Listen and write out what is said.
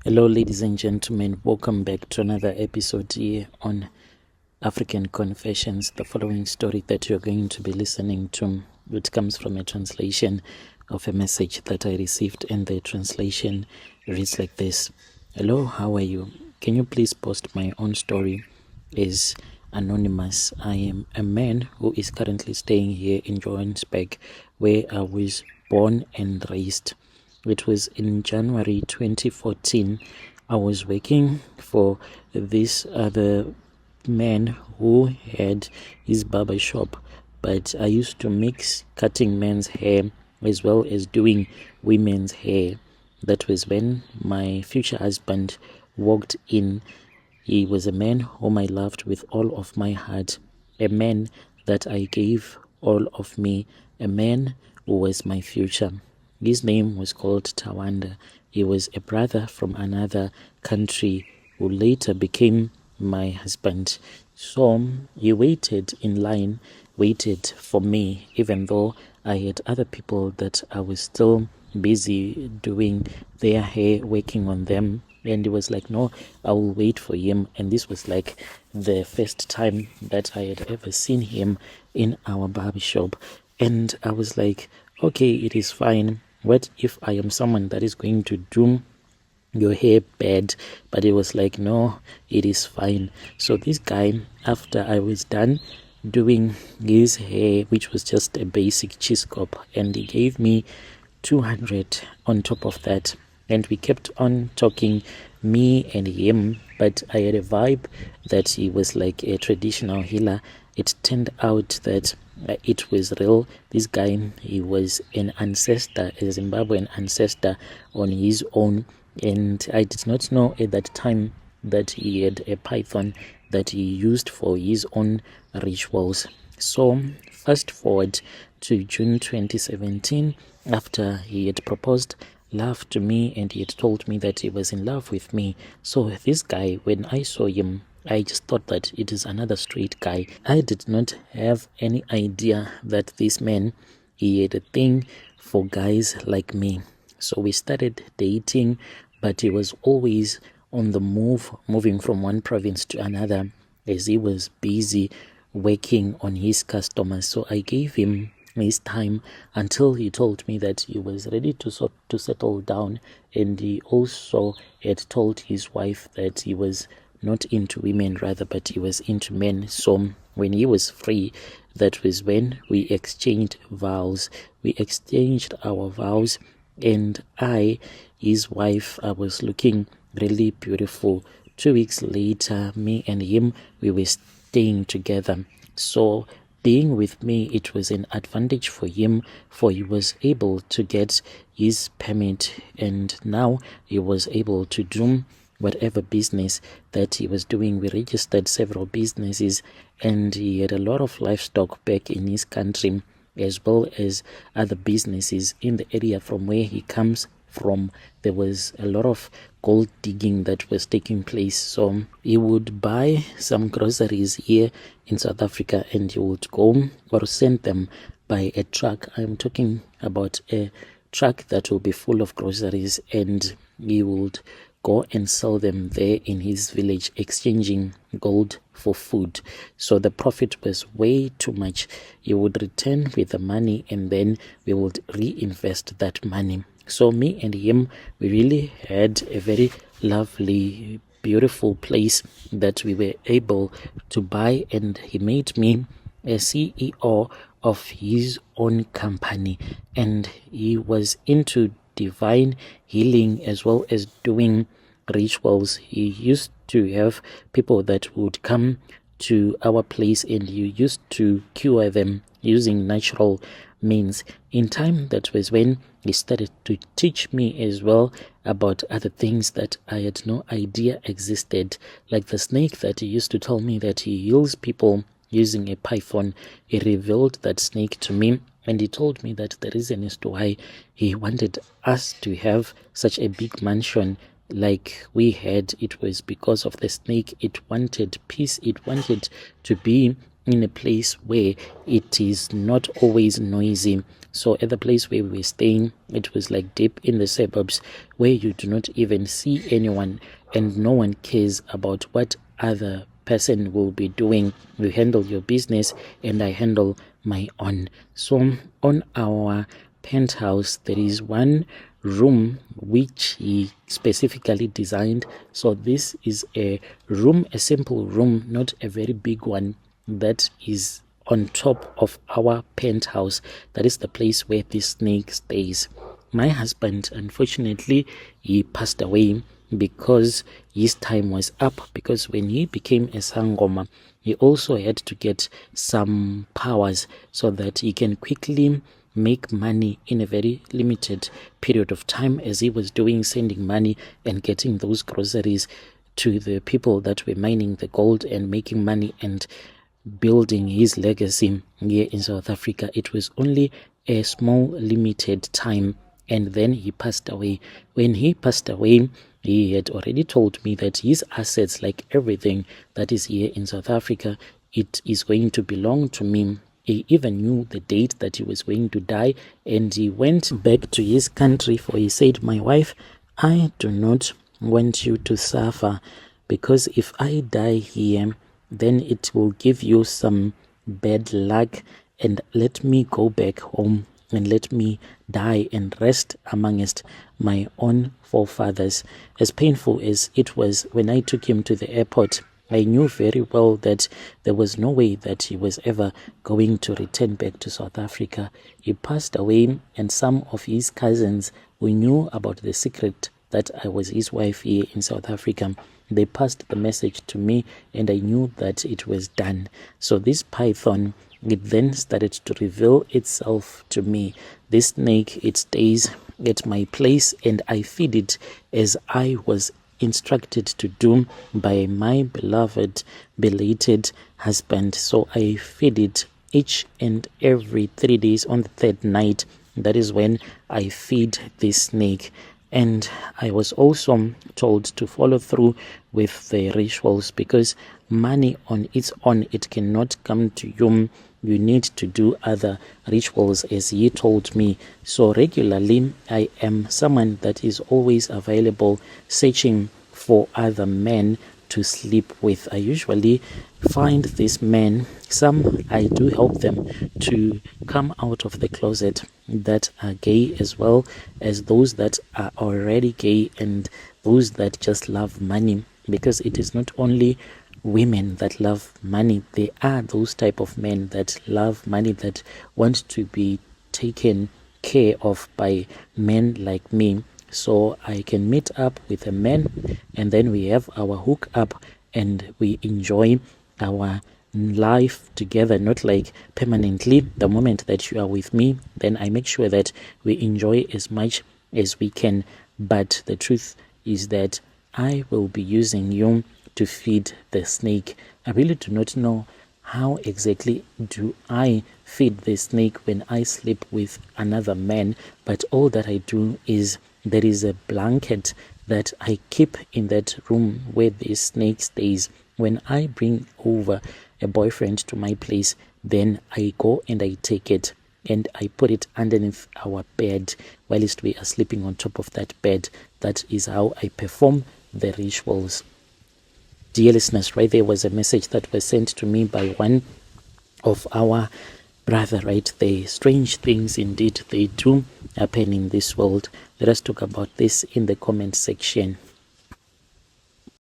Hello, ladies and gentlemen. Welcome back to another episode here on African Confessions. The following story that you're going to be listening to, it comes from a translation of a message that I received, and the translation reads like this. Hello, how are you? Can you please post my own story? Is anonymous. I am a man who is currently staying here in Johannesburg, where I was born and raised. It was in January 2014. I was working for this other man who had his barber shop, but I used to mix cutting men's hair as well as doing women's hair. That was when my future husband walked in. He was a man whom I loved with all of my heart, a man that I gave all of me, a man who was my future. His name was called Tawanda. He was a brother from another country who later became my husband. So he waited in line, waited for me, even though I had other people that I was still busy doing their hair, working on them. And he was like, no, I will wait for him. And this was like the first time that I had ever seen him in our barbershop. And I was like, okay, it is fine. What if I am someone that is going to do your hair bad? But it was like, no, it is fine. So this guy, after I was done doing his hair, which was just a basic cheese cop, and he gave me 200 on top of that, and we kept on talking, me and him, but I had a vibe that he was like a traditional healer. It turned out that it was real. This guy, he was an ancestor, a Zimbabwean ancestor on his own, and I did not know at that time that he had a python that he used for his own rituals. So fast forward to June 2017, after he had proposed love to me and he had told me that he was in love with me. So this guy, when I saw him, I just thought that it is another straight guy. I did not have any idea that this man, he had a thing for guys like me. So we started dating, but he was always on the move, moving from one province to another as he was busy working on his customers. So I gave him his time until he told me that he was ready to settle down, and he also had told his wife that he was not into women rather, but he was into men. So when he was free, that was when we exchanged vows. We exchanged our vows, and I, his wife, I was looking really beautiful. 2 weeks later, me and him, we were staying together. So being with me, it was an advantage for him, for he was able to get his permit, and now he was able to do whatever business that he was doing. We registered several businesses, and he had a lot of livestock back in his country, as well as other businesses in the area from where he comes from. There was a lot of gold digging that was taking place. So he would buy some groceries here in South Africa, and he would go or send them by a truck. I'm talking about a truck that will be full of groceries, and he would go and sell them there in his village, exchanging gold for food. So the profit was way too much. He would return with the money, and then we would reinvest that money. So me and him, we really had a very lovely, beautiful place that we were able to buy, and he made me a CEO of his own company, and he was into divine healing as well as doing rituals. He used to have people that would come to our place, and you used to cure them using natural means. In time, that was when he started to teach me as well about other things that I had no idea existed, like the snake that he used to tell me that he heals people using a python. He revealed that snake to me, and he told me that the reason as to why he wanted us to have such a big mansion like we had, it was because of the snake. It wanted peace. It wanted to be in a place where it is not always noisy, So at the place where we were staying, it was like deep in the suburbs where you do not even see anyone and no one cares about what other person will be doing. You handle your business and I handle my own. So on our penthouse, there is one room which he specifically designed. So this is a room, a simple room, not a very big one, that is on top of our penthouse. That is the place where this snake stays. My husband, unfortunately, he passed away because his time was up, because when he became a sangoma, he also had to get some powers so that he can quickly make money in a very limited period of time, as he was doing, sending money and getting those groceries to the people that were mining the gold and making money and building his legacy here in South Africa. It was only a small limited time, and then he passed away. When he passed away, he had already told me that his assets, like everything that is here in South Africa, it is going to belong to me. He even knew the date that he was going to die, and he went back to his country, for he said, "My wife, I do not want you to suffer, because if I die here, then it will give you some bad luck, and let me go back home and let me die and rest amongst my own forefathers." As painful as it was when I took him to the airport, I knew very well that there was no way that he was ever going to return back to South Africa. He passed away, and some of his cousins who knew about the secret that I was his wife here in South Africa, they passed the message to me, and I knew that it was done. So this python, it then started to reveal itself to me. This snake, it stays at my place, and I feed it as I was instructed to do by my beloved, belated husband. So I feed it each and every 3 days. On the third night, that is when I feed this snake. And I was also told to follow through with the rituals, because money on its own, it cannot come to you. You need to do other rituals, as he told me. So regularly, I am someone that is always available, searching for other men to sleep with. I usually find these men, some I do help them to come out of the closet, that are gay, as well as those that are already gay and those that just love money, because it is not only women that love money. There are those type of men that love money, that want to be taken care of by men like me. So I can meet up with a man, and then we have our hook up and we enjoy our life together, not like permanently. The moment that you are with me, then I make sure that we enjoy as much as we can. But the truth is that I will be using you to feed the snake. I really do not know how exactly do I feed the snake when I sleep with another man, but all that I do is, there is a blanket that I keep in that room where the snake stays. When I bring over a boyfriend to my place, then I go and I take it and I put it underneath our bed whilst we are sleeping on top of that bed. That is how I perform the rituals. Dear listeners, right there was a message that was sent to me by one of our brother right there. Strange things indeed, they do happen in this world. Let us talk about this in the comment section.